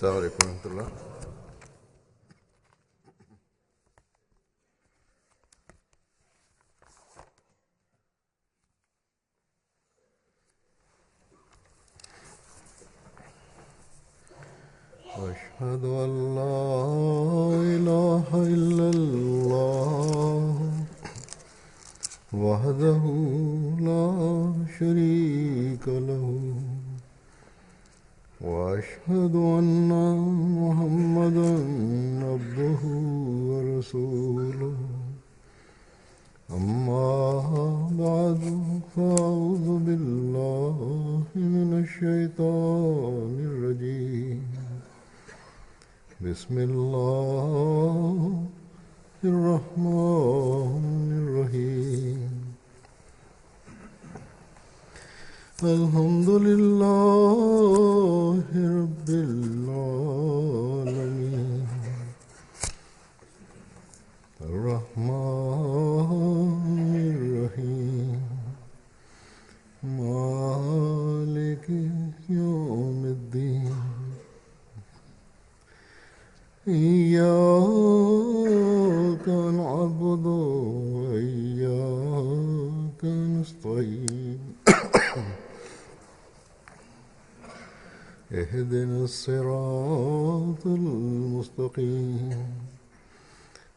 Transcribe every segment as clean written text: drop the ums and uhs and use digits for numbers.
السلام عليكم ورحمة الله. أشهد أن لا إله إلا الله وحده لا شريك له وأشهد أن محمدا عبده ورسوله أما بعد فأعوذ بالله من الشيطان الرجيم بسم الله الرحمن الرحيم الحمد لله رب العالمين الرحمن الرحيم مالك يوم الدين إياك نعبد وإياك نستعين اهدنا الصراط المستقيم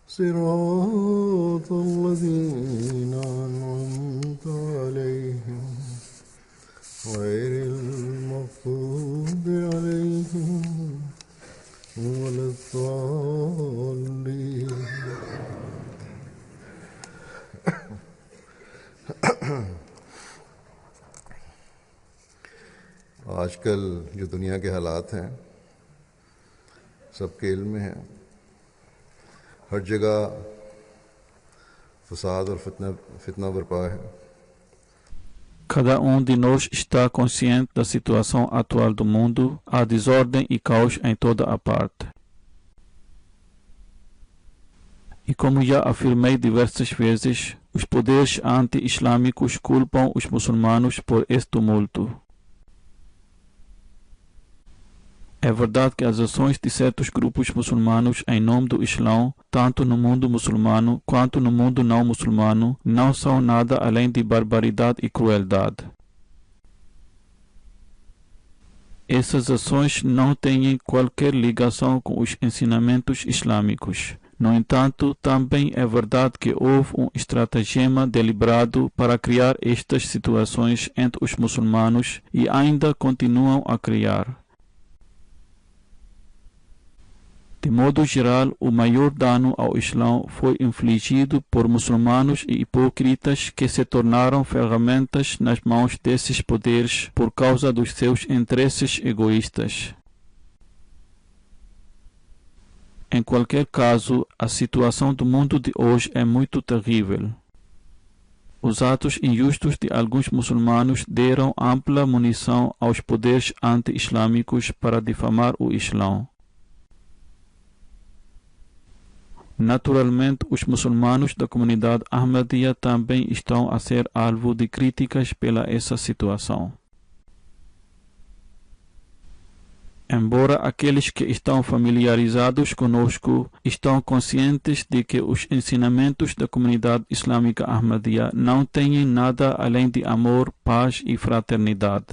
صراط الذين أنعمت عليهم غير المغضوب عليهم ولا الضالين. आजकल जो दुनिया के हालात हैं सबके इल्म में हैं. हर जगह फसाद और फितना बरपा है. Cada de nós está consciente da situação atual do mundo, há desordem e caos em toda a parte. E como já afirmei diversas vezes, os poderes anti-islâmicos culpam os muçulmanos por este tumulto. É verdade que as ações de certos grupos muçulmanos em nome do Islão, tanto no mundo muçulmano quanto no mundo não muçulmano, não são nada além de barbaridade e crueldade. Essas ações não têm qualquer ligação com os ensinamentos islâmicos. No entanto, também é verdade que houve um estratagema deliberado para criar estas situações entre os muçulmanos e ainda continuam a criar. De modo geral, o maior dano ao Islão foi infligido por muçulmanos e hipócritas que se tornaram ferramentas nas mãos desses poderes por causa dos seus interesses egoístas. Em qualquer caso, a situação do mundo de hoje é muito terrível. Os atos injustos de alguns muçulmanos deram ampla munição aos poderes anti-islâmicos para difamar o Islão. Naturalmente, os muçulmanos da comunidade Ahmadiyya também estão a ser alvo de críticas pela essa situação. Embora aqueles que estão familiarizados conosco estão conscientes de que os ensinamentos da comunidade islâmica Ahmadiyya não têm nada além de amor, paz e fraternidade.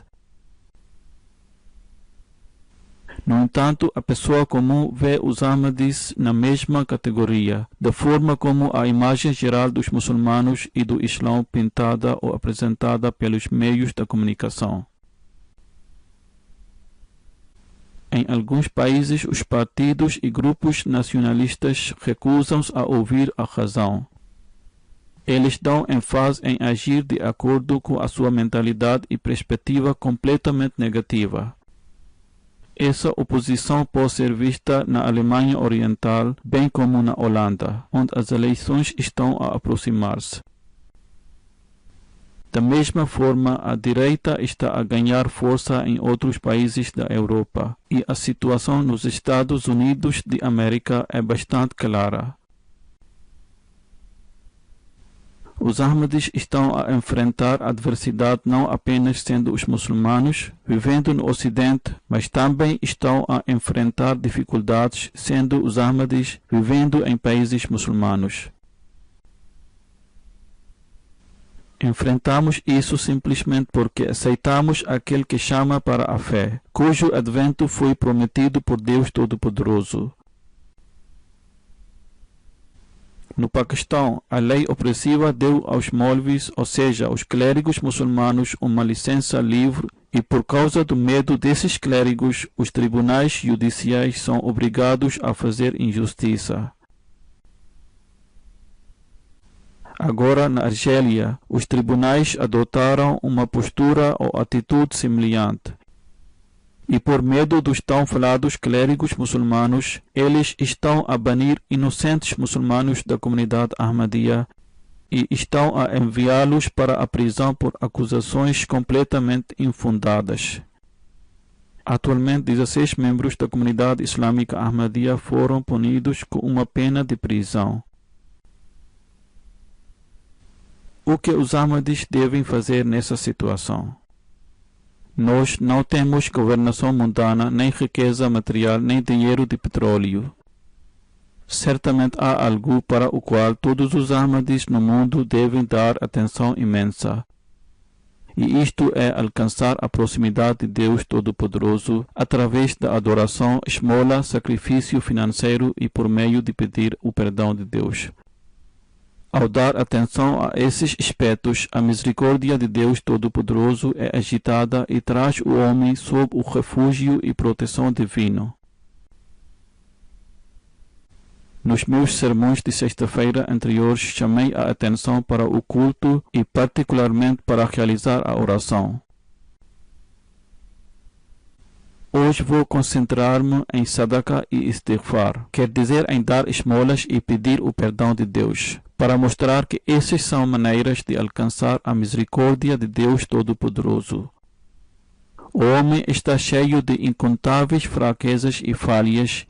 No entanto, a pessoa comum vê os Ahmadis na mesma categoria, da forma como a imagem geral dos muçulmanos e do Islão pintada ou apresentada pelos meios da comunicação. Em alguns países, os partidos e grupos nacionalistas recusam-se a ouvir a razão. Eles dão ênfase em agir de acordo com a sua mentalidade e perspectiva completamente negativa. Essa oposição pode ser vista na Alemanha Oriental, bem como na Holanda, onde as eleições estão a aproximar-se. Da mesma forma, a direita está a ganhar força em outros países da Europa, e a situação nos Estados Unidos de América é bastante clara. Os Ahmadis estão a enfrentar adversidade não apenas sendo os muçulmanos vivendo no Ocidente, mas também estão a enfrentar dificuldades sendo os Ahmadis vivendo em países muçulmanos. Enfrentamos isso simplesmente porque aceitamos aquele que chama para a fé, cujo advento foi prometido por Deus Todo-Poderoso. No Paquistão, a lei opressiva deu aos Maulvis, ou seja, aos clérigos muçulmanos, uma licença livre e por causa do medo desses clérigos, os tribunais judiciais são obrigados a fazer injustiça. Agora, na Argélia, os tribunais adotaram uma postura ou atitude semelhante. E por medo dos tão falados clérigos muçulmanos, eles estão a banir inocentes muçulmanos da comunidade Ahmadiyya e estão a enviá-los para a prisão por acusações completamente infundadas. Atualmente, 16 membros da comunidade islâmica Ahmadiyya foram punidos com uma pena de prisão. O que os Ahmadis devem fazer nessa situação? Nós não temos governação mundana, nem riqueza material, nem dinheiro de petróleo. Certamente há algo para o qual todos os Ahmadis no mundo devem dar atenção imensa. E isto é alcançar a proximidade de Deus Todo-Poderoso através da adoração, esmola, sacrifício financeiro e por meio de pedir o perdão de Deus. Ao dar atenção a esses aspectos, a misericórdia de Deus Todo-Poderoso é agitada e traz o homem sob o refúgio e proteção divino. Nos meus sermões de sexta-feira anteriores, chamei a atenção para o culto e particularmente para realizar a oração. Hoje vou concentrar-me em Sadaqah e Istighfar, quer dizer em dar esmolas e pedir o perdão de Deus, para mostrar que essas são maneiras de alcançar a misericórdia de Deus Todo-Poderoso. O homem está cheio de incontáveis fraquezas e falhas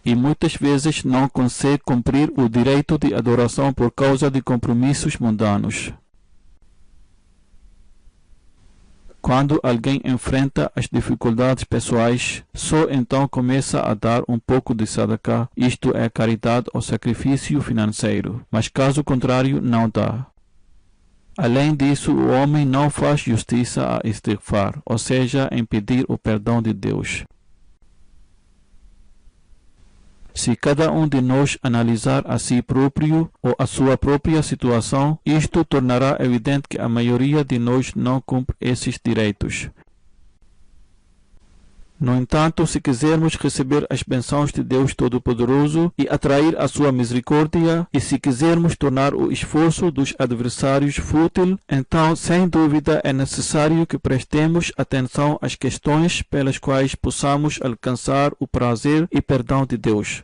e muitas vezes não consegue cumprir o direito de adoração por causa de compromissos mundanos. Quando alguém enfrenta as dificuldades pessoais, só então começa a dar um pouco de sadaqah, isto é caridade ou sacrifício financeiro, mas caso contrário não dá. Além disso, o homem não faz justiça a istighfar, ou seja, em pedir o perdão de Deus. Se cada um de nós analisar a si próprio ou a sua própria situação, isto tornará evidente que a maioria de nós não cumpre esses direitos. No entanto, se quisermos receber as bênçãos de Deus Todo-Poderoso e atrair a sua misericórdia, e se quisermos tornar o esforço dos adversários fútil, então, sem dúvida, é necessário que prestemos atenção às questões pelas quais possamos alcançar o prazer e perdão de Deus.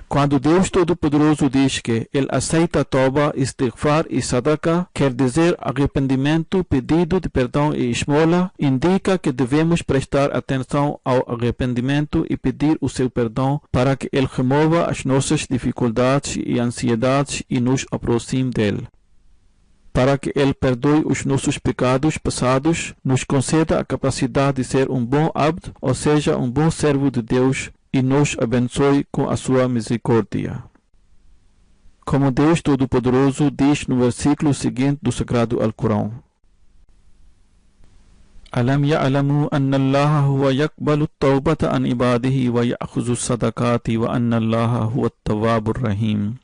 Quando Deus Todo-Poderoso diz que Ele aceita Toba, Istighfar e Sadaqah, quer dizer arrependimento, pedido de perdão e esmola, indica que devemos prestar atenção ao arrependimento e pedir o seu perdão para que Ele remova as nossas dificuldades e ansiedades e nos aproxime dele. Para que Ele perdoe os nossos pecados passados, nos conceda a capacidade de ser um bom abd, ou seja, um bom servo de Deus, e nos abençoe com a sua misericórdia. Como Deus Todo-Poderoso diz no versículo seguinte do Sagrado Alcorão: Alam ya'lamu anna Allaha huwa yaqbalu at-tawbata an ibadihi wa ya'khudhu as-sadaqati wa anna Allaha huwa at-tawwabur rahim.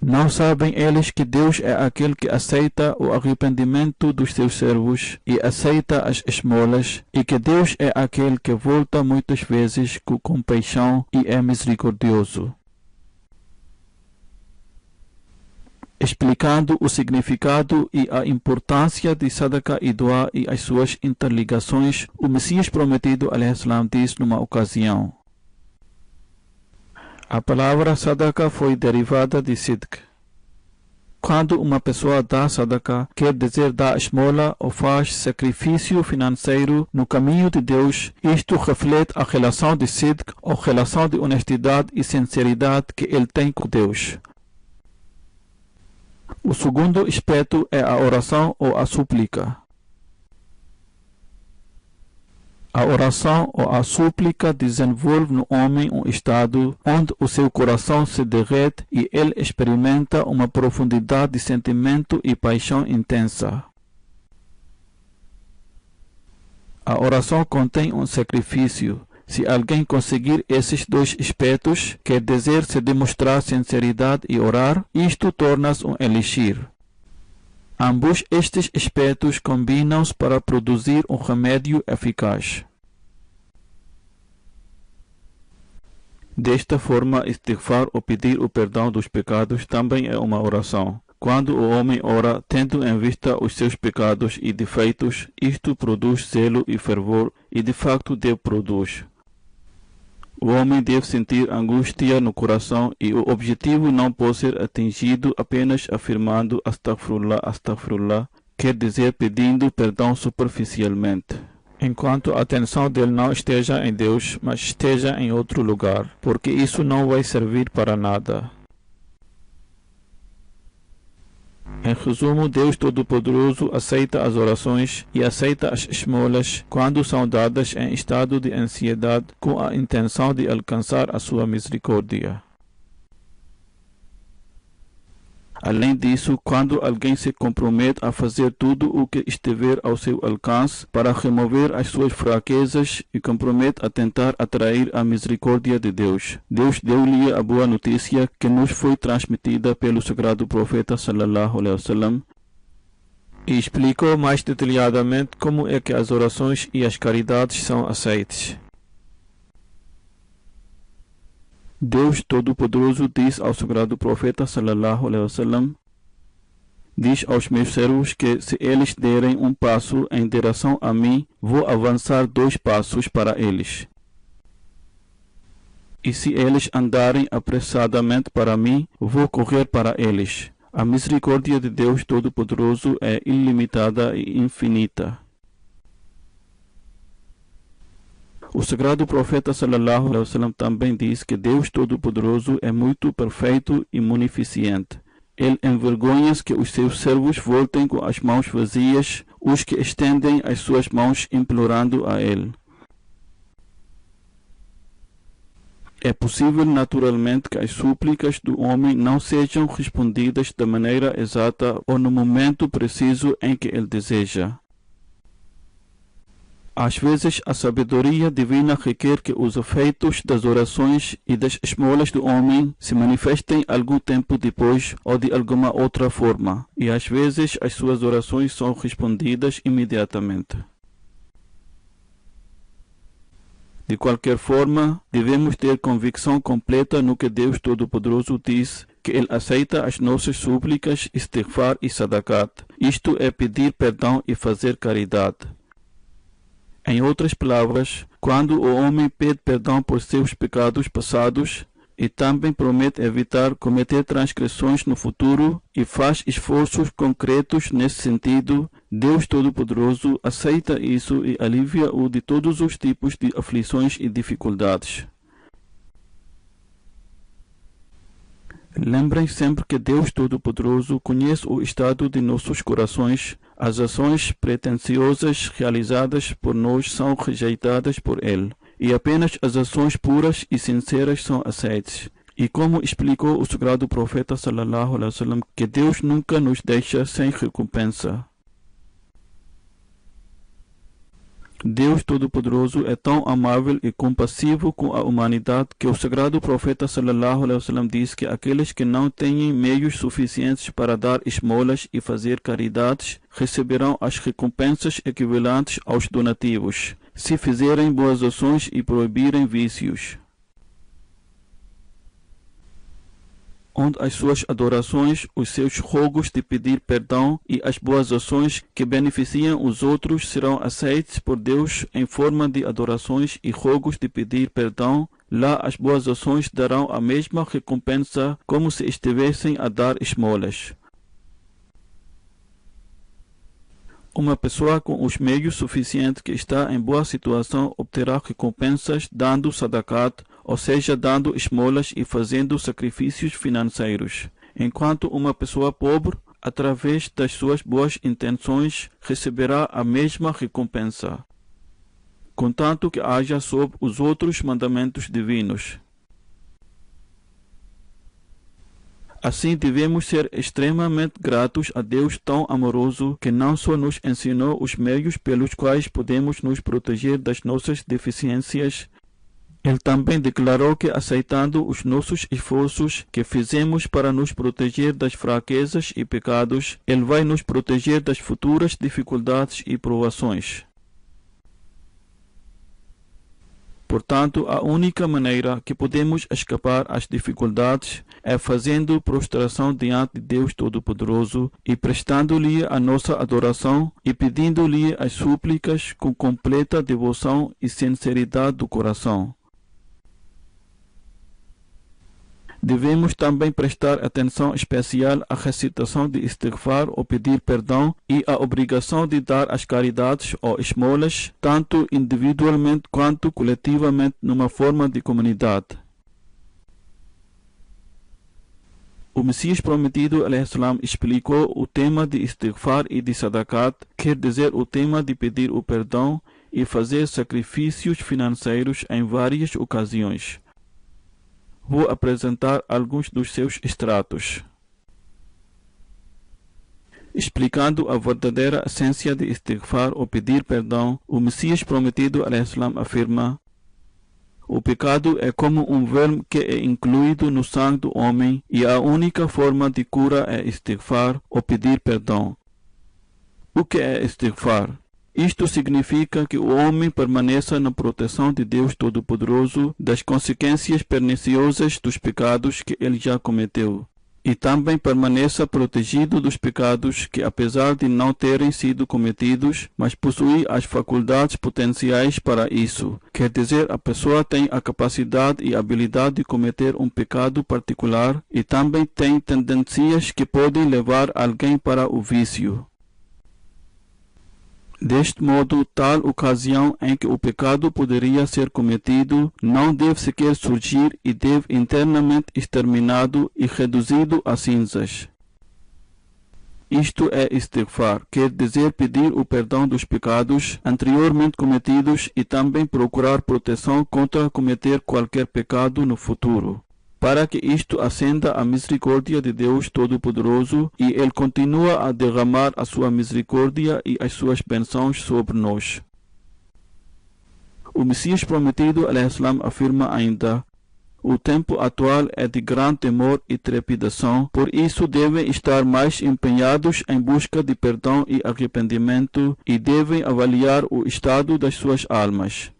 Não sabem eles que Deus é aquele que aceita o arrependimento dos seus servos e aceita as esmolas, e que Deus é aquele que volta muitas vezes com compaixão e é misericordioso. Explicando o significado e a importância de Sadaqah e Dua e as suas interligações, o Messias prometido alaihissalam diz numa ocasião: a palavra Sadaqah foi derivada de Sidq. Quando uma pessoa dá sadaqah, quer dizer dá esmola ou faz sacrifício financeiro no caminho de Deus, isto reflete a relação de sidq ou relação de honestidade e sinceridade que ele tem com Deus. O segundo aspecto é a oração ou a súplica. A oração ou a súplica desenvolve no homem um estado onde o seu coração se derrete e ele experimenta uma profundidade de sentimento e paixão intensa. A oração contém um sacrifício. Se alguém conseguir esses dois aspectos, quer dizer se demonstrar sinceridade e orar, isto torna-se um elixir. Ambos estes aspectos combinam-se para produzir um remédio eficaz. Desta forma, istighfar ou pedir o perdão dos pecados também é uma oração. Quando o homem ora, tendo em vista os seus pecados e defeitos, isto produz zelo e fervor, e de facto Deus produz. O homem deve sentir angústia no coração e o objetivo não pode ser atingido apenas afirmando astaghfirullah, astaghfirullah, quer dizer pedindo perdão superficialmente. Enquanto a atenção dele não esteja em Deus, mas esteja em outro lugar, porque isso não vai servir para nada. Em resumo, Deus Todo-Poderoso aceita as orações e aceita as esmolas quando são dadas em estado de ansiedade com a intenção de alcançar a sua misericórdia. Além disso, quando alguém se compromete a fazer tudo o que estiver ao seu alcance para remover as suas fraquezas e compromete a tentar atrair a misericórdia de Deus, Deus deu-lhe a boa notícia que nos foi transmitida pelo sagrado profeta sallallahu alaihi wasallam e explicou mais detalhadamente como é que as orações e as caridades são aceitas. Deus Todo-Poderoso diz ao sagrado profeta sallallahu alaihi wasallam: diz aos meus servos que se eles derem um passo em direção a mim, vou avançar 2 passos para eles. E se eles andarem apressadamente para mim, vou correr para eles. A misericórdia de Deus Todo-Poderoso é ilimitada e infinita. O sagrado profeta sallallahu alaihi wasallam também diz que Deus Todo-Poderoso é muito perfeito e munificente. Ele envergonha-se que os seus servos voltem com as mãos vazias, os que estendem as suas mãos implorando a Ele. É possível naturalmente que as súplicas do homem não sejam respondidas da maneira exata ou no momento preciso em que ele deseja. Às vezes, a sabedoria divina requer que os efeitos das orações e das esmolas do homem se manifestem algum tempo depois ou de alguma outra forma, e às vezes as suas orações são respondidas imediatamente. De qualquer forma, devemos ter convicção completa no que Deus Todo-Poderoso diz, que Ele aceita as nossas súplicas, istighfar e sadakat. Isto é pedir perdão e fazer caridade. Em outras palavras, quando o homem pede perdão por seus pecados passados e também promete evitar cometer transgressões no futuro e faz esforços concretos nesse sentido, Deus Todo-Poderoso aceita isso e alivia-o de todos os tipos de aflições e dificuldades. Lembrem sempre que Deus Todo-Poderoso conhece o estado de nossos corações. As ações pretensiosas realizadas por nós são rejeitadas por Ele, e apenas as ações puras e sinceras são aceitas. E como explicou o sagrado profeta sallallahu alaihi wasallam, que Deus nunca nos deixa sem recompensa. Deus Todo-Poderoso é tão amável e compassivo com a humanidade que o sagrado profeta sallallahu alaihi wasallam diz que aqueles que não têm meios suficientes para dar esmolas e fazer caridades receberão as recompensas equivalentes aos donativos, se fizerem boas ações e proibirem vícios. Onde as suas adorações, os seus rogos de pedir perdão e as boas ações que beneficiam os outros serão aceitos por Deus em forma de adorações e rogos de pedir perdão, lá as boas ações darão a mesma recompensa como se estivessem a dar esmolas. Uma pessoa com os meios suficientes que está em boa situação obterá recompensas dando sadakat, ou seja, dando esmolas e fazendo sacrifícios financeiros, enquanto uma pessoa pobre, através das suas boas intenções, receberá a mesma recompensa, contanto que haja sob os outros mandamentos divinos. Assim, devemos ser extremamente gratos a Deus tão amoroso que não só nos ensinou os meios pelos quais podemos nos proteger das nossas deficiências, Ele também declarou que, aceitando os nossos esforços que fizemos para nos proteger das fraquezas e pecados, Ele vai nos proteger das futuras dificuldades e provações. Portanto, a única maneira que podemos escapar às dificuldades é fazendo prostração diante de Deus Todo-Poderoso e prestando-lhe a nossa adoração e pedindo-lhe as súplicas com completa devoção e sinceridade do coração. Devemos também prestar atenção especial à recitação de istighfar ou pedir perdão e à obrigação de dar as caridades ou esmolas, tanto individualmente quanto coletivamente, numa forma de comunidade. O Messias Prometido ﷺ explicou o tema de istighfar e de sadakat, quer dizer o tema de pedir o perdão e fazer sacrifícios financeiros em várias ocasiões. Vou apresentar alguns dos seus extratos. Explicando a verdadeira essência de istighfar ou pedir perdão, o Messias Prometido ﷺ afirma: o pecado é como um verme que é incluído no sangue do homem e a única forma de cura é istighfar ou pedir perdão. O que é istighfar? Isto significa que o homem permaneça na proteção de Deus Todo-Poderoso das consequências perniciosas dos pecados que ele já cometeu, e também permaneça protegido dos pecados que, apesar de não terem sido cometidos, mas possui as faculdades potenciais para isso. Quer dizer, a pessoa tem a capacidade e habilidade de cometer um pecado particular e também tem tendências que podem levar alguém para o vício. Deste modo, tal ocasião em que o pecado poderia ser cometido não deve sequer surgir e deve internamente exterminado e reduzido a cinzas. Isto é istighfar, quer dizer pedir o perdão dos pecados anteriormente cometidos e também procurar proteção contra cometer qualquer pecado no futuro, para que isto acenda a misericórdia de Deus Todo-Poderoso e Ele continua a derramar a sua misericórdia e as suas bênçãos sobre nós. O Messias Prometido ﷺ afirma ainda: o tempo atual é de grande temor e trepidação, por isso devem estar mais empenhados em busca de perdão e arrependimento e devem avaliar o estado das suas almas.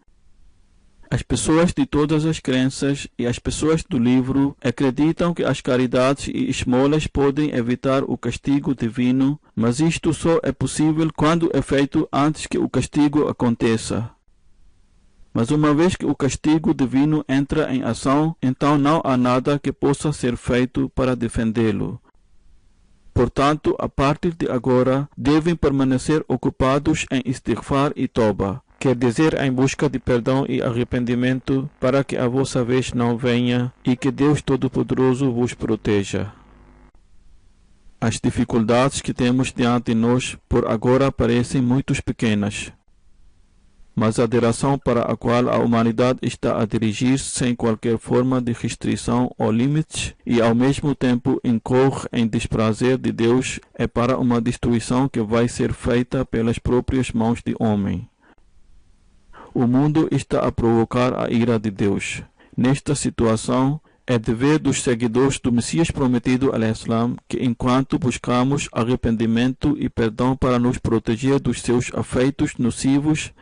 As pessoas de todas as crenças e as pessoas do livro acreditam que as caridades e esmolas podem evitar o castigo divino, mas isto só é possível quando é feito antes que o castigo aconteça. Mas uma vez que o castigo divino entra em ação, então não há nada que possa ser feito para defendê-lo. Portanto, a partir de agora, devem permanecer ocupados em istighfar e toba, quer dizer, em busca de perdão e arrependimento, para que a vossa vez não venha e que Deus Todo-Poderoso vos proteja. As dificuldades que temos diante de nós por agora parecem muito pequenas, mas a direção para a qual a humanidade está a dirigir-se sem qualquer forma de restrição ou limites e ao mesmo tempo incorre em desprazer de Deus é para uma destruição que vai ser feita pelas próprias mãos de homem. O mundo está a provocar a ira de Deus. Nesta situação, é dever dos seguidores do Messias Prometido ﷺ que, enquanto buscamos arrependimento e perdão para nos proteger dos seus afeitos nocivos,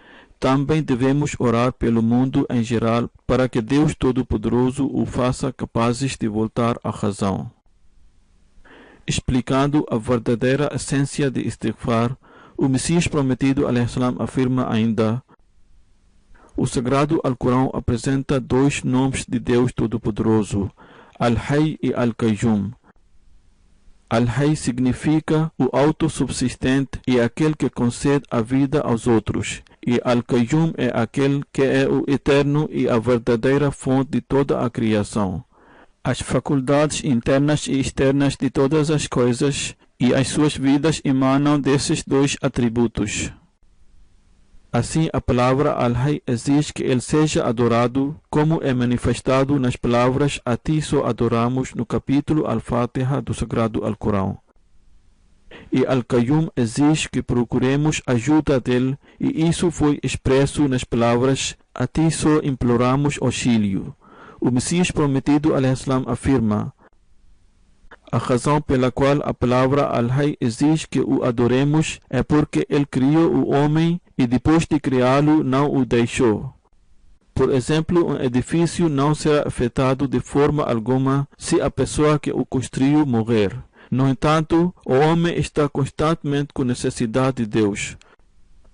também devemos orar pelo mundo em geral para que Deus Todo-Poderoso o faça capazes de voltar à razão. Explicando a verdadeira essência de istighfar, o Messias Prometido ﷺ afirma ainda: o Sagrado Alcorão apresenta dois nomes de Deus Todo-Poderoso, Al-Hayy e Al-Qayyum. Al-Hayy significa o autossubsistente e aquele que concede a vida aos outros. E Al-Qayyum é aquele que é o eterno e a verdadeira fonte de toda a criação. As faculdades internas e externas de todas as coisas e as suas vidas emanam desses dois atributos. Assim, a palavra Al-Hayy exige que ele seja adorado, como é manifestado nas palavras "A ti só adoramos" no capítulo Al-Fatiha do Sagrado Al-Corão. E Al-Qayyum exige que procuremos ajuda dele, e isso foi expresso nas palavras "A ti só imploramos auxílio". O Messias prometido al-Islam afirma: a razão pela qual a palavra Al-Hayy exige que o adoremos é porque ele criou o homem e depois de criá-lo não o deixou. Por exemplo, um edifício não será afetado de forma alguma se a pessoa que o construiu morrer. No entanto, o homem está constantemente com necessidade de Deus.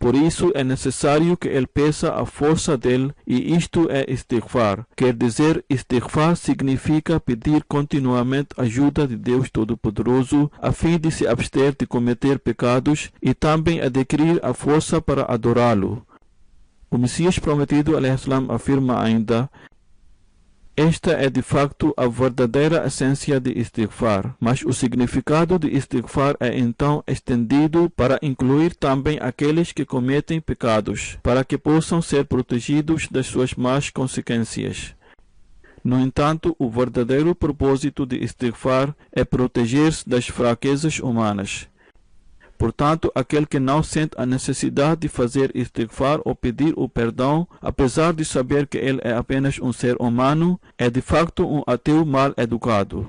Por isso é necessário que ele peça a força dele, e isto é istighfar. Quer dizer, istighfar significa pedir continuamente ajuda de Deus Todo-Poderoso a fim de se abster de cometer pecados e também adquirir a força para adorá-lo. O Messias prometido al-Islam afirma ainda: esta é de facto a verdadeira essência de istighfar, mas o significado de istighfar é então estendido para incluir também aqueles que cometem pecados, para que possam ser protegidos das suas más consequências. No entanto, o verdadeiro propósito de istighfar é proteger-se das fraquezas humanas. Portanto, aquele que não sente a necessidade de fazer istighfar ou pedir o perdão, apesar de saber que ele é apenas um ser humano, é de facto um ateu mal educado.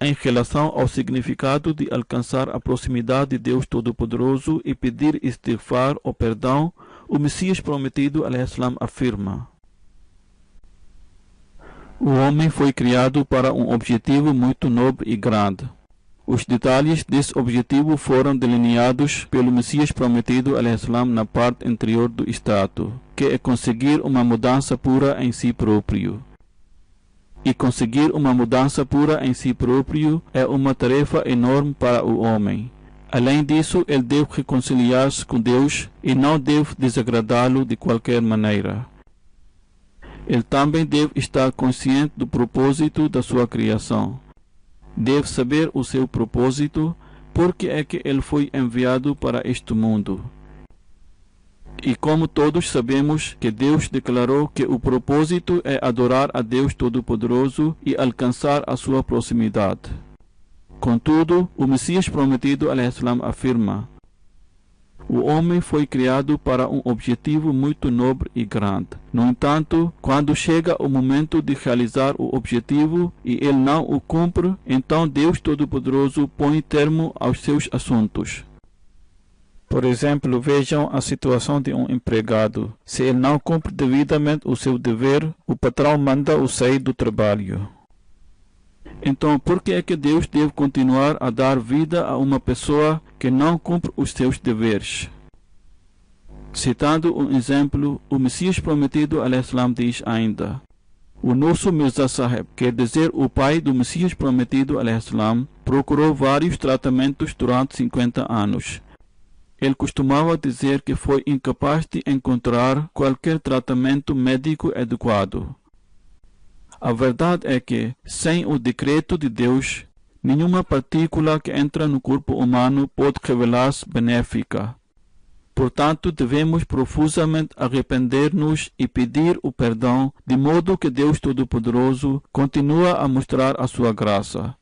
Em relação ao significado de alcançar a proximidade de Deus Todo-Poderoso e pedir istighfar ou perdão, o Messias prometido al-Islam afirma: o homem foi criado para um objetivo muito nobre e grande. Os detalhes desse objetivo foram delineados pelo Messias prometido al-Islam na parte anterior do estado, que é conseguir uma mudança pura em si próprio. E conseguir uma mudança pura em si próprio é uma tarefa enorme para o homem. Além disso, ele deve reconciliar-se com Deus e não deve desagradá-lo de qualquer maneira. Ele também deve estar consciente do propósito da sua criação. Deve saber o seu propósito, porque é que ele foi enviado para este mundo. E como todos sabemos que Deus declarou que o propósito é adorar a Deus Todo-Poderoso e alcançar a sua proximidade. Contudo, o Messias prometido al-Islam afirma: o homem foi criado para um objetivo muito nobre e grande. No entanto, quando chega o momento de realizar o objetivo e ele não o cumpre, então Deus Todo-Poderoso põe termo aos seus assuntos. Por exemplo, vejam a situação de um empregado. Se ele não cumpre devidamente o seu dever, o patrão manda-o sair do trabalho. Então, por que é que Deus deve continuar a dar vida a uma pessoa que não cumpre os seus deveres? Citando um exemplo, o Messias prometido al-Islam diz ainda: o nosso Mirza Sahib, quer dizer o pai do Messias prometido al-Islam, procurou vários tratamentos durante 50 anos. Ele costumava dizer que foi incapaz de encontrar qualquer tratamento médico adequado. A verdade é que, sem o decreto de Deus, nenhuma partícula que entra no corpo humano pode revelar-se benéfica. Portanto, devemos profusamente arrepender-nos e pedir o perdão, de modo que Deus Todo-Poderoso continua a mostrar a sua graça.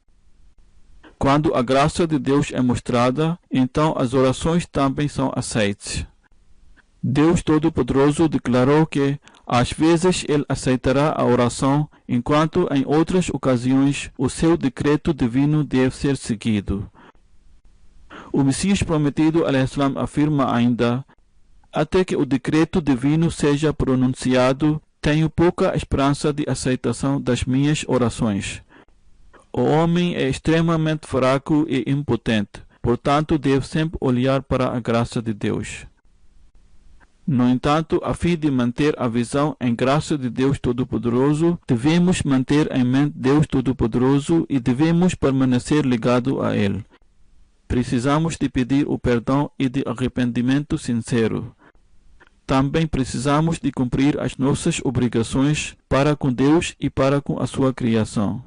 Quando a graça de Deus é mostrada, então as orações também são aceitas. Deus Todo-Poderoso declarou que, às vezes, ele aceitará a oração, enquanto em outras ocasiões o seu decreto divino deve ser seguido. O Messias prometido al-Islam afirma ainda: até que o decreto divino seja pronunciado, tenho pouca esperança de aceitação das minhas orações. O homem é extremamente fraco e impotente, portanto deve sempre olhar para a graça de Deus. No entanto, a fim de manter a visão em graça de Deus Todo-Poderoso, devemos manter em mente Deus Todo-Poderoso e devemos permanecer ligado a Ele. Precisamos de pedir o perdão e de arrependimento sincero. Também precisamos de cumprir as nossas obrigações para com Deus e para com a sua criação.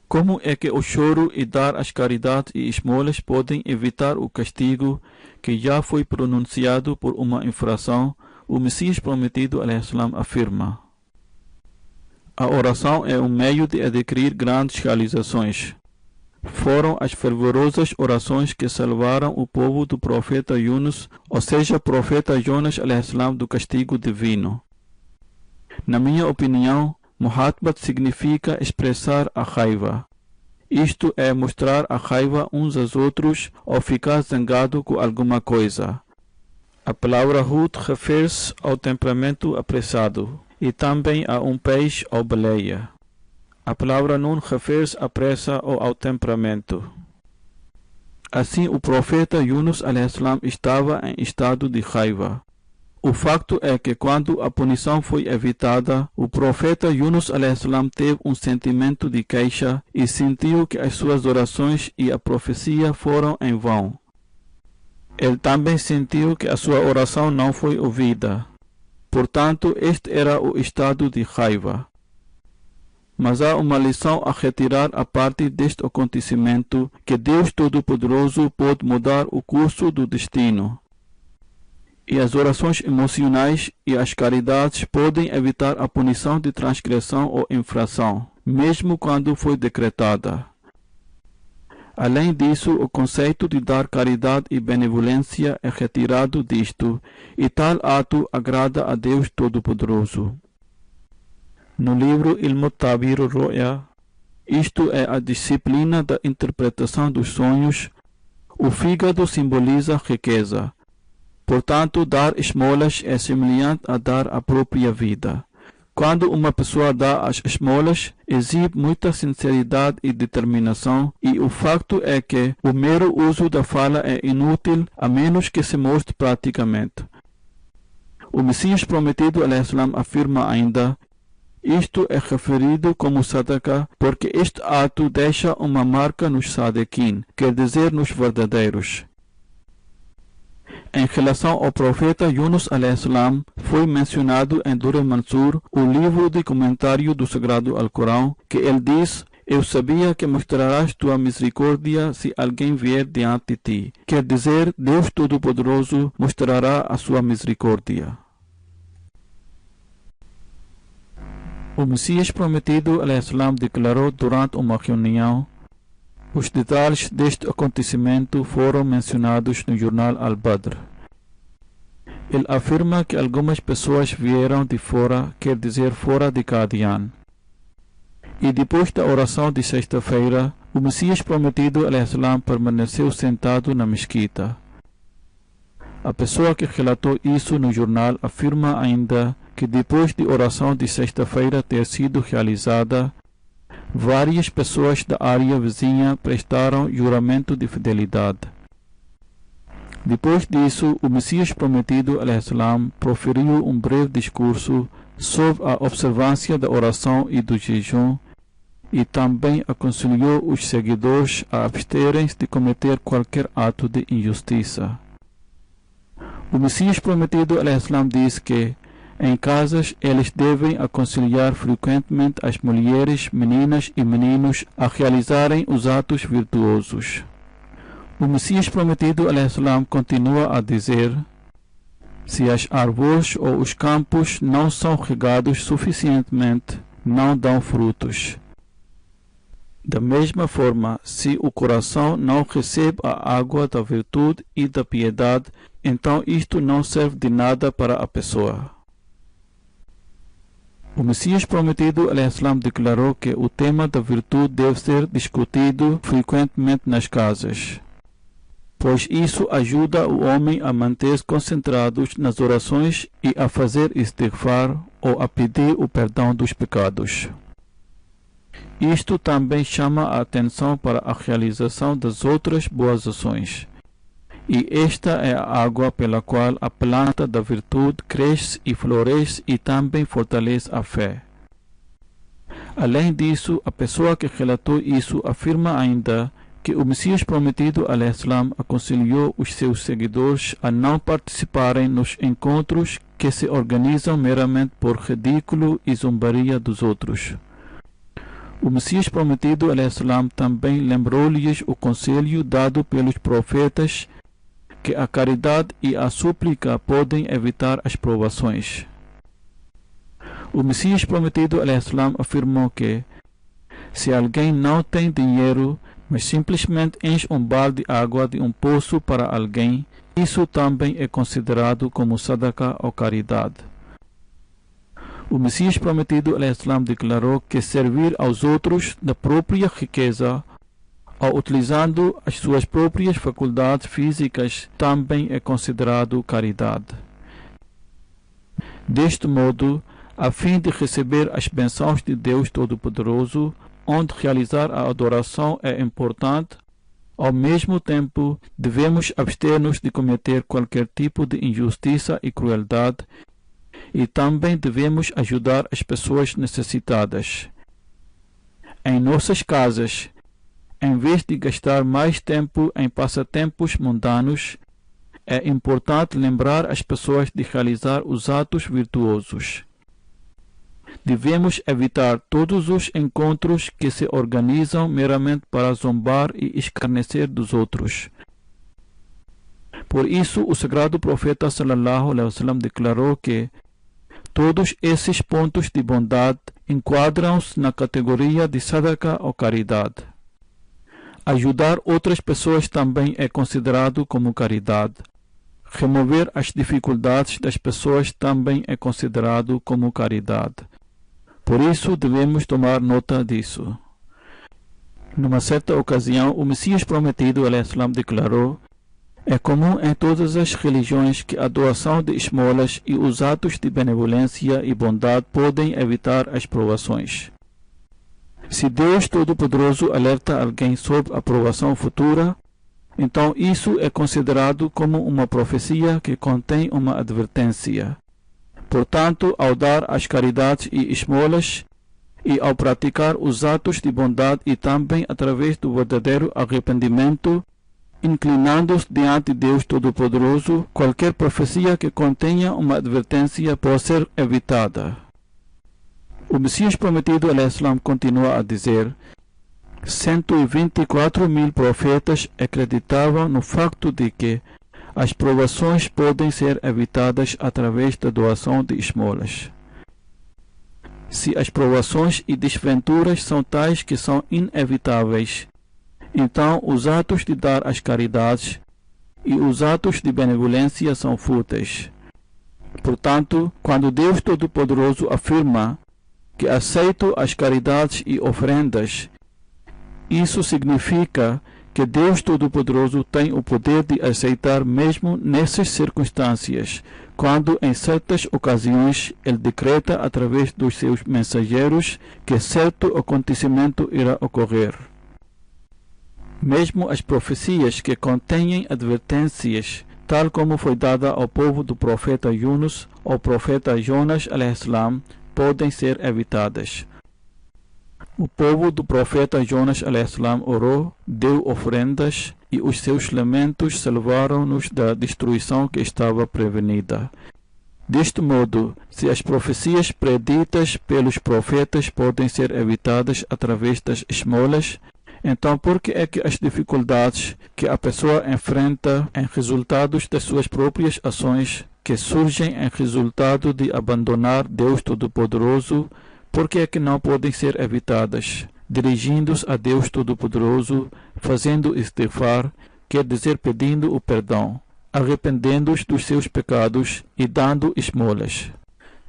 Como é que o choro e dar as caridades e esmolas podem evitar o castigo que já foi pronunciado por uma infração? O Messias prometido, ﷺ, afirma: a oração é um meio de adquirir grandes realizações. Foram as fervorosas orações que salvaram o povo do profeta Yunus, ou seja, profeta Jonas ﷺ, do castigo divino. Na minha opinião, Muhatbat significa expressar a raiva. Isto é mostrar a raiva uns aos outros ou ficar zangado com alguma coisa. A palavra Hud refere-se ao temperamento apressado e também a um peixe ou baleia. A palavra Nun refere-se à pressa ou ao temperamento. Assim, o profeta Yunus ﷺ estava em estado de raiva. O facto é que quando a punição foi evitada, o profeta Yunus ﷺ teve um sentimento de queixa e sentiu que as suas orações e a profecia foram em vão. Ele também sentiu que a sua oração não foi ouvida. Portanto, este era o estado de raiva. Mas há uma lição a retirar a partir deste acontecimento, que Deus Todo-Poderoso pode mudar o curso do destino. E as orações emocionais e as caridades podem evitar a punição de transgressão ou infração, mesmo quando foi decretada. Além disso, o conceito de dar caridade e benevolência é retirado disto, e tal ato agrada a Deus Todo-Poderoso. No livro Ilm Tabir Ru'ya, isto é a disciplina da interpretação dos sonhos, o fígado simboliza riqueza. Portanto, dar esmolas é semelhante a dar a própria vida. Quando uma pessoa dá as esmolas, exibe muita sinceridade e determinação, e o facto é que o mero uso da fala é inútil a menos que se mostre praticamente. O Messias prometido ﷺ afirma ainda: isto é referido como sadaqah porque este ato deixa uma marca nos sadequim, quer dizer nos verdadeiros. Em relação ao profeta Yunus ﷺ, foi mencionado em Durr al-Mansur, o livro de comentário do Sagrado Alcorão, que ele diz: eu sabia que mostrarás tua misericórdia se alguém vier diante de ti. Quer dizer, Deus Todo-Poderoso mostrará a sua misericórdia. O Messias prometido ﷺ declarou durante uma reunião: os detalhes deste acontecimento foram mencionados no jornal Al-Badr. Ele afirma que algumas pessoas vieram de fora, quer dizer fora de Qadian. E depois da oração de sexta-feira, o Messias prometido ﷺ permaneceu sentado na mesquita. A pessoa que relatou isso no jornal afirma ainda que depois de oração de sexta-feira ter sido realizada, várias pessoas da área vizinha prestaram juramento de fidelidade. Depois disso, o Messias prometido ﷺ proferiu um breve discurso sobre a observância da oração e do jejum e também aconselhou os seguidores a absterem-se de cometer qualquer ato de injustiça. O Messias prometido ﷺ diz que em casas, eles devem aconselhar frequentemente as mulheres, meninas e meninos a realizarem os atos virtuosos. O Messias prometido ﷺ continua a dizer: se as árvores ou os campos não são regados suficientemente, não dão frutos. Da mesma forma, se o coração não recebe a água da virtude e da piedade, então isto não serve de nada para a pessoa. O Messias prometido ﷺ declarou que o tema da virtude deve ser discutido frequentemente nas casas, pois isso ajuda o homem a manter-se concentrados nas orações e a fazer istighfar ou a pedir o perdão dos pecados. Isto também chama a atenção para a realização das outras boas ações. e esta é a água pela qual a planta da virtude cresce e floresce e também fortalece a fé. Além disso, a pessoa que relatou isso afirma ainda que o Messias prometido al-Islam aconselhou os seus seguidores a não participarem nos encontros que se organizam meramente por ridículo e zombaria dos outros. O Messias prometido al-Islam também lembrou-lhes o conselho dado pelos profetas que a caridade e a súplica podem evitar as provações. O Messias prometido al-Islam afirmou que se alguém não tem dinheiro, mas simplesmente enche um balde de água de um poço para alguém, isso também é considerado como sadaqa ou caridade. O Messias prometido al-Islam declarou que servir aos outros da própria riqueza, ou utilizando as suas próprias faculdades físicas, também é considerado caridade. Deste modo, a fim de receber as bênçãos de Deus Todo-Poderoso, onde realizar a adoração é importante, ao mesmo tempo devemos abster-nos de cometer qualquer tipo de injustiça e crueldade, e também devemos ajudar as pessoas necessitadas. Em nossas casas, em vez de gastar mais tempo em passatempos mundanos, é importante lembrar as pessoas de realizar os atos virtuosos. Devemos evitar todos os encontros que se organizam meramente para zombar e escarnecer dos outros. Por isso, o sagrado profeta sallallahu alaihi wasallam declarou que todos esses pontos de bondade enquadram-se na categoria de sadaqa ou caridade. Ajudar outras pessoas também é considerado como caridade. Remover as dificuldades das pessoas também é considerado como caridade. Por isso, devemos tomar nota disso. Numa certa ocasião, o Messias prometido al-Islam declarou: é comum em todas as religiões que a doação de esmolas e os atos de benevolência e bondade podem evitar as provações. Se Deus Todo-Poderoso alerta alguém sobre a provação futura, então isso é considerado como uma profecia que contém uma advertência. Portanto, ao dar as caridades e esmolas, e ao praticar os atos de bondade e também através do verdadeiro arrependimento, inclinando-se diante de Deus Todo-Poderoso, qualquer profecia que contenha uma advertência pode ser evitada. O Messias prometido al-Islam continua a dizer: 124.000 profetas acreditavam no facto de que as provações podem ser evitadas através da doação de esmolas. Se as provações e desventuras são tais que são inevitáveis, então os atos de dar as caridades e os atos de benevolência são fúteis. Portanto, quando Deus Todo-Poderoso afirma que aceita as caridades e oferendas, isso significa que Deus Todo-Poderoso tem o poder de aceitar mesmo nessas circunstâncias, quando em certas ocasiões Ele decreta através dos seus mensageiros que certo acontecimento irá ocorrer. Mesmo as profecias que contêm advertências, tal como foi dada ao povo do profeta Yunus ou profeta Jonas al-Islam, podem ser evitadas. O povo do profeta Jonas al-Islam orou, deu oferendas e os seus lamentos salvaram-nos da destruição que estava prevenida. Deste modo, se as profecias preditas pelos profetas podem ser evitadas através das esmolas, então por que é que as dificuldades que a pessoa enfrenta em resultados das suas próprias ações, que surgem em resultado de abandonar Deus Todo-Poderoso, por que é que não podem ser evitadas? Dirigindo-se a Deus Todo-Poderoso, fazendo istighfar, quer dizer pedindo o perdão, arrependendo-se dos seus pecados e dando esmolas.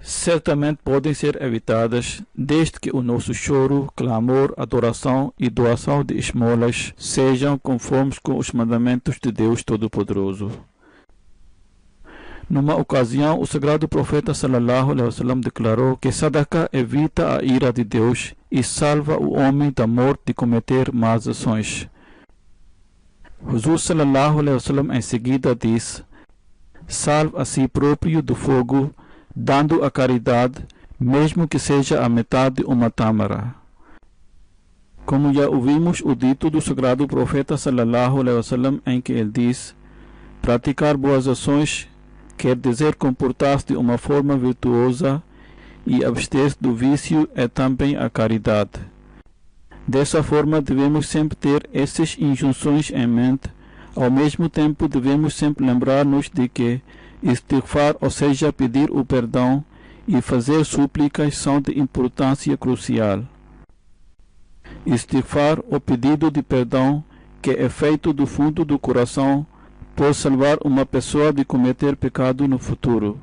Certamente podem ser evitadas, desde que o nosso choro, clamor, adoração e doação de esmolas sejam conformes com os mandamentos de Deus Todo-Poderoso. Numa ocasião, o sagrado profeta sallallahu alaihi wasallam declarou que sadaqa evita a ira de Deus e salva o homem da morte de cometer más ações. Jesus sallallahu alaihi wasallam em seguida diz: salve a si próprio do fogo, dando a caridade, mesmo que seja a metade de uma tâmara. Como já ouvimos o dito do sagrado profeta sallallahu alaihi wasallam em que ele diz: praticar boas ações quer dizer comportar-se de uma forma virtuosa, e abster-se do vício é também a caridade. Dessa forma devemos sempre ter essas injunções em mente. Ao mesmo tempo devemos sempre lembrar-nos de que istighfar, ou seja, pedir o perdão e fazer súplicas, são de importância crucial. Istighfar, o pedido de perdão, que é feito do fundo do coração, pode salvar uma pessoa de cometer pecado no futuro.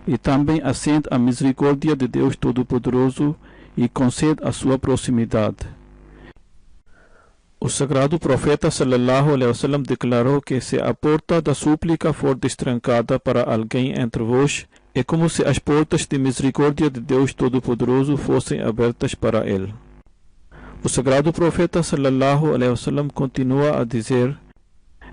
E também acende a misericórdia de Deus Todo-Poderoso e concede a sua proximidade. O sagrado profeta sallallahu alaihi wasallam declarou que se a porta da súplica for destrancada para alguém entre vós, é como se as portas de misericórdia de Deus Todo-Poderoso fossem abertas para ele. O sagrado profeta sallallahu alaihi wasallam continua a dizer: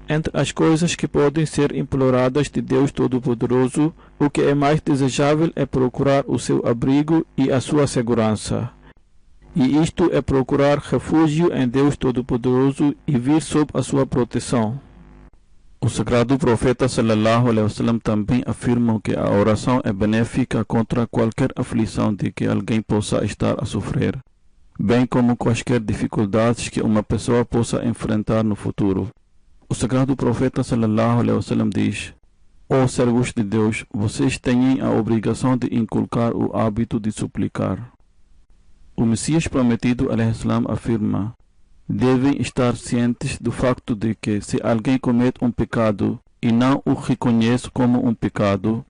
entre as coisas que podem ser imploradas de Deus Todo-Poderoso, o que é mais desejável é procurar o seu abrigo e a sua segurança. E isto é procurar refúgio em Deus Todo-Poderoso e vir sob a sua proteção. O sagrado profeta sallallahu alaihi wasallam também afirma que a oração é benéfica contra qualquer aflição de que alguém possa estar a sofrer, bem como quaisquer dificuldades que uma pessoa possa enfrentar no futuro. O sagrado profeta sallallahu alaihi wasallam diz: ó servos de Deus, vocês têm a obrigação de inculcar o hábito de suplicar. O Messias prometido alaihi salam afirma: devem estar cientes do facto de que se alguém comete um pecado e não o reconhece como um pecado,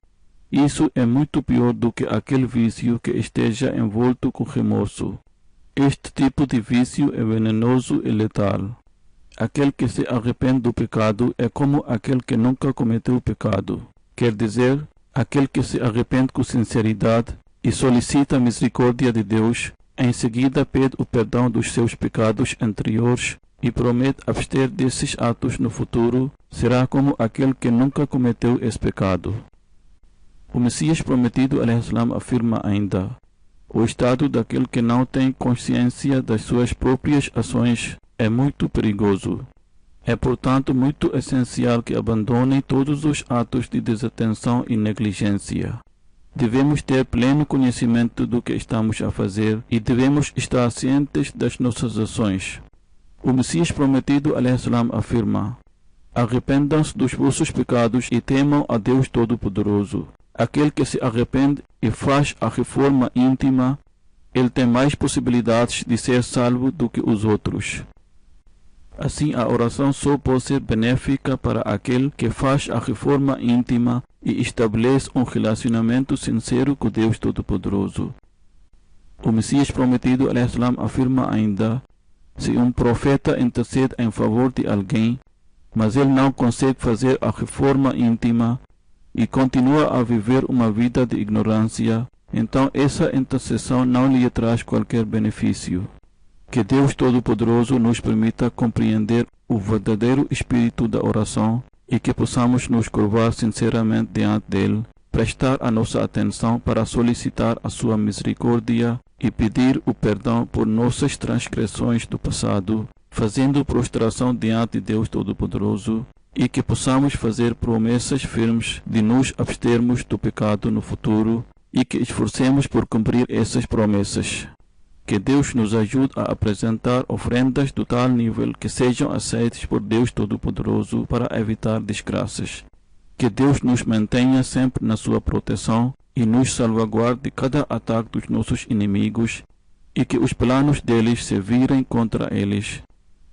isso é muito pior do que aquele vício que esteja envolto com remorso. Este tipo de vício é venenoso e letal. Aquele que se arrepende do pecado é como aquele que nunca cometeu pecado. Quer dizer, aquele que se arrepende com sinceridade e solicita a misericórdia de Deus, em seguida pede o perdão dos seus pecados anteriores e promete abster desses atos no futuro, será como aquele que nunca cometeu esse pecado. O Messias prometido alaihi salam afirma ainda: o estado daquele que não tem consciência das suas próprias ações é muito perigoso. É, portanto, muito essencial que abandonem todos os atos de desatenção e negligência. Devemos ter pleno conhecimento do que estamos a fazer e devemos estar cientes das nossas ações. O Messias prometido alaihi salam afirma: arrependam-se dos vossos pecados e temam a Deus Todo-Poderoso. Aquele que se arrepende e faz a reforma íntima, ele tem mais possibilidades de ser salvo do que os outros. Assim, a oração só pode ser benéfica para aquele que faz a reforma íntima e estabelece um relacionamento sincero com Deus Todo-Poderoso. O Messias prometido alaihi salam afirma ainda: se um profeta intercede em favor de alguém, mas ele não consegue fazer a reforma íntima e continua a viver uma vida de ignorância, então essa intercessão não lhe traz qualquer benefício. Que Deus Todo-Poderoso nos permita compreender o verdadeiro espírito da oração e que possamos nos curvar sinceramente diante dele, prestar a nossa atenção para solicitar a sua misericórdia e pedir o perdão por nossas transgressões do passado, fazendo prostração diante de Deus Todo-Poderoso, e que possamos fazer promessas firmes de nos abstermos do pecado no futuro e que esforcemos por cumprir essas promessas. Que Deus nos ajude a apresentar ofrendas do tal nível que sejam aceitas por Deus Todo-Poderoso para evitar desgraças. Que Deus nos mantenha sempre na sua proteção e nos salvaguarde de cada ataque dos nossos inimigos e que os planos deles se virem contra eles.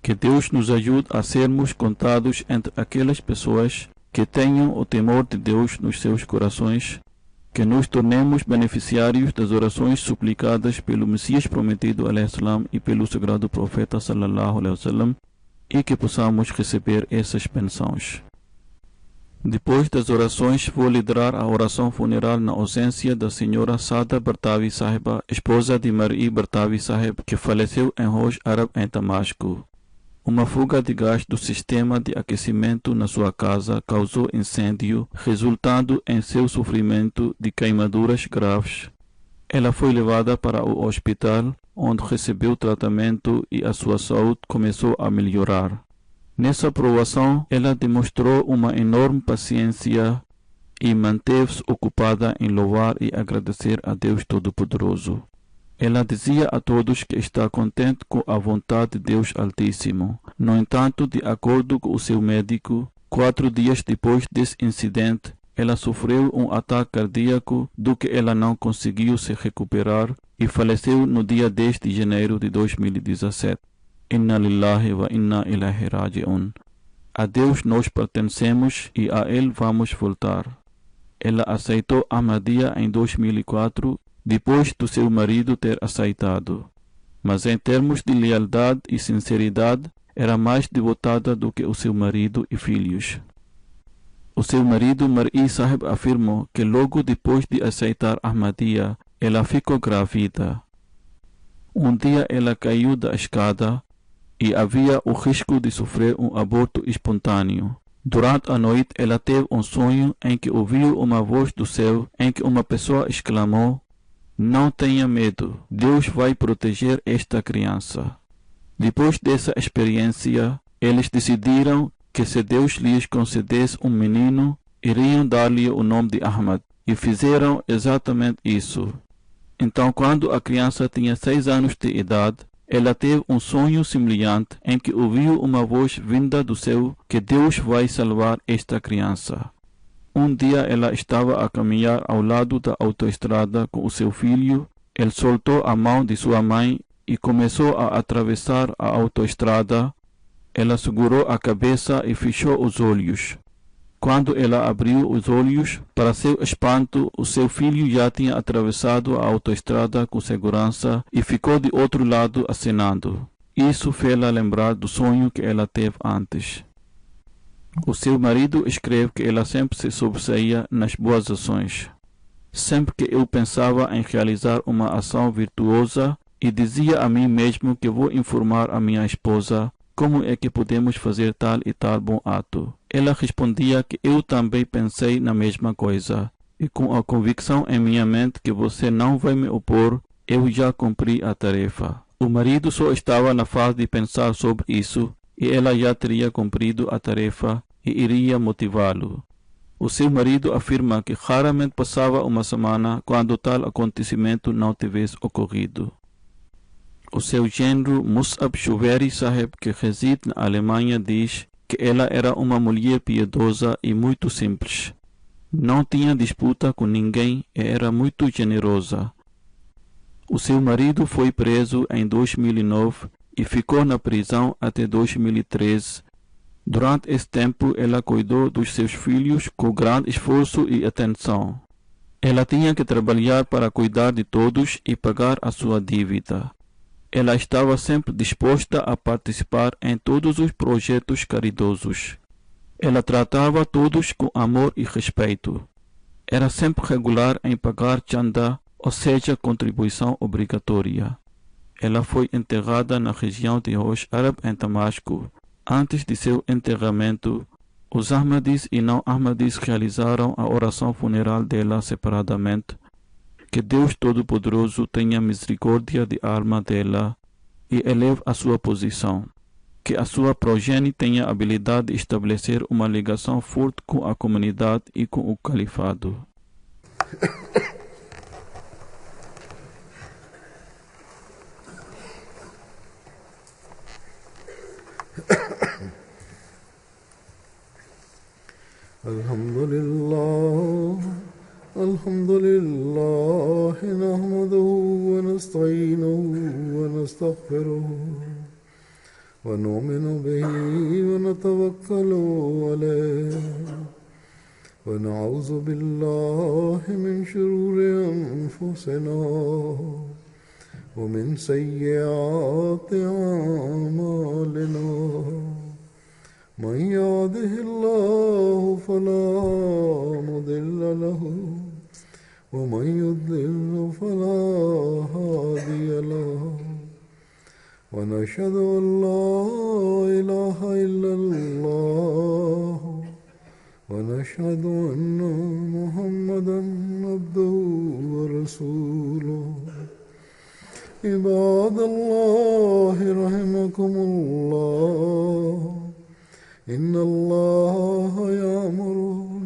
Que Deus nos ajude a sermos contados entre aquelas pessoas que tenham o temor de Deus nos seus corações, que nos tornemos beneficiários das orações suplicadas pelo Messias prometido alaihi salam e pelo sagrado profeta sallallahu alaihi wasallam, e que possamos receber essas bênçãos. Depois das orações, vou liderar a oração funeral na ausência da senhora Sada Bartawi Sahiba, esposa de Mar'i Bartawi Sahib, que faleceu em Hoj Arab em Damasco. Uma fuga de gás do sistema de aquecimento na sua casa causou incêndio, resultando em seu sofrimento de queimaduras graves. Ela foi levada para o hospital, onde recebeu tratamento e a sua saúde começou a melhorar. Nessa provação, ela demonstrou uma enorme paciência e manteve-se ocupada em louvar e agradecer a Deus Todo-Poderoso. Ela dizia a todos que está contente com a vontade de Deus Altíssimo. No entanto, de acordo com o seu médico, 4 dias depois desse incidente, ela sofreu um ataque cardíaco do que ela não conseguiu se recuperar e faleceu no dia 10 de janeiro de 2017. Inna lillahi wa inna ilaihi raji'un. A Deus nós pertencemos e a Ele vamos voltar. Ela aceitou Ahmadiyya em 2004, depois do seu marido ter aceitado. Mas em termos de lealdade e sinceridade, era mais devotada do que o seu marido e filhos. O seu marido Mar'i Sahib afirmou que logo depois de aceitar Ahmadiyya, ela ficou grávida. Um dia ela caiu da escada e havia o risco de sofrer um aborto espontâneo. Durante a noite, ela teve um sonho em que ouviu uma voz do céu em que uma pessoa exclamou: "Não tenha medo, Deus vai proteger esta criança." Depois dessa experiência, eles decidiram que se Deus lhes concedesse um menino, iriam dar-lhe o nome de Ahmad, e fizeram exatamente isso. Então, quando a criança tinha 6 anos de idade, ela teve um sonho semelhante em que ouviu uma voz vinda do céu que Deus vai salvar esta criança. Um dia ela estava a caminhar ao lado da autoestrada com o seu filho. Ele soltou a mão de sua mãe e começou a atravessar a autoestrada. Ela segurou a cabeça e fechou os olhos. Quando ela abriu os olhos, para seu espanto, o seu filho já tinha atravessado a autoestrada com segurança e ficou de outro lado acenando. Isso fez-la lembrar do sonho que ela teve antes. O seu marido escreve que ela sempre se sobressaía nas boas ações. Sempre que eu pensava em realizar uma ação virtuosa e dizia a mim mesmo que vou informar a minha esposa como é que podemos fazer tal e tal bom ato, ela respondia que eu também pensei na mesma coisa, e com a convicção em minha mente que você não vai me opor, eu já cumpri a tarefa. O marido só estava na fase de pensar sobre isso, e ela já teria cumprido a tarefa e iria motivá-lo. O seu marido afirma que raramente passava uma semana quando tal acontecimento não tivesse ocorrido. O seu genro Mus'ab Shuveri Sahib, que reside na Alemanha, diz que ela era uma mulher piedosa e muito simples. Não tinha disputa com ninguém e era muito generosa. O seu marido foi preso em 2009 e ficou na prisão até 2013. Durante esse tempo, ela cuidou dos seus filhos com grande esforço e atenção. Ela tinha que trabalhar para cuidar de todos e pagar a sua dívida. Ela estava sempre disposta a participar em todos os projetos caridosos. Ela tratava todos com amor e respeito. Era sempre regular em pagar chanda, ou seja, contribuição obrigatória. Ela foi enterrada na região de Rosh Arab, em Damasco. Antes de seu enterramento, os Ahmadis e não Ahmadis realizaram a oração funeral dela separadamente. Que Deus Todo-Poderoso tenha misericórdia de alma dela e eleve a sua posição. Que a sua progenie tenha a habilidade de estabelecer uma ligação forte com a comunidade e com o califado. Alhamdulillah, nahmaduhu wa nasta'inuhu wa nastaghfiruh wa nu'minu bihi wa natawakkalu alayhi wa na'udhu billahi min shururi anfusina wa min sayyiati a'malina. من يهده الله فلا مضل له ومن يضلل فلا هادي له ونشهد أن لا إله إلا الله ونشهد أن محمدا عبده ورسوله عباد الله رحمكم الله إن الله يأمر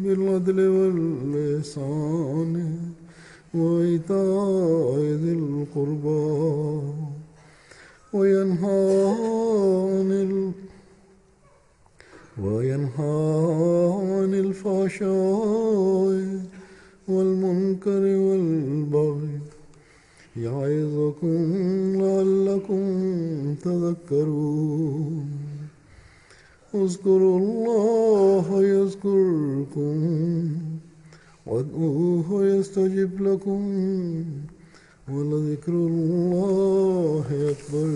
بالعدل والإحسان وإيتاء ذي القربى وينهى عن الفحشاء والمنكر والبغي يعظكم لعلكم تذكرون اذكروا الله يذكركم وادعوه يستجب لكم ولذكر الله أكبر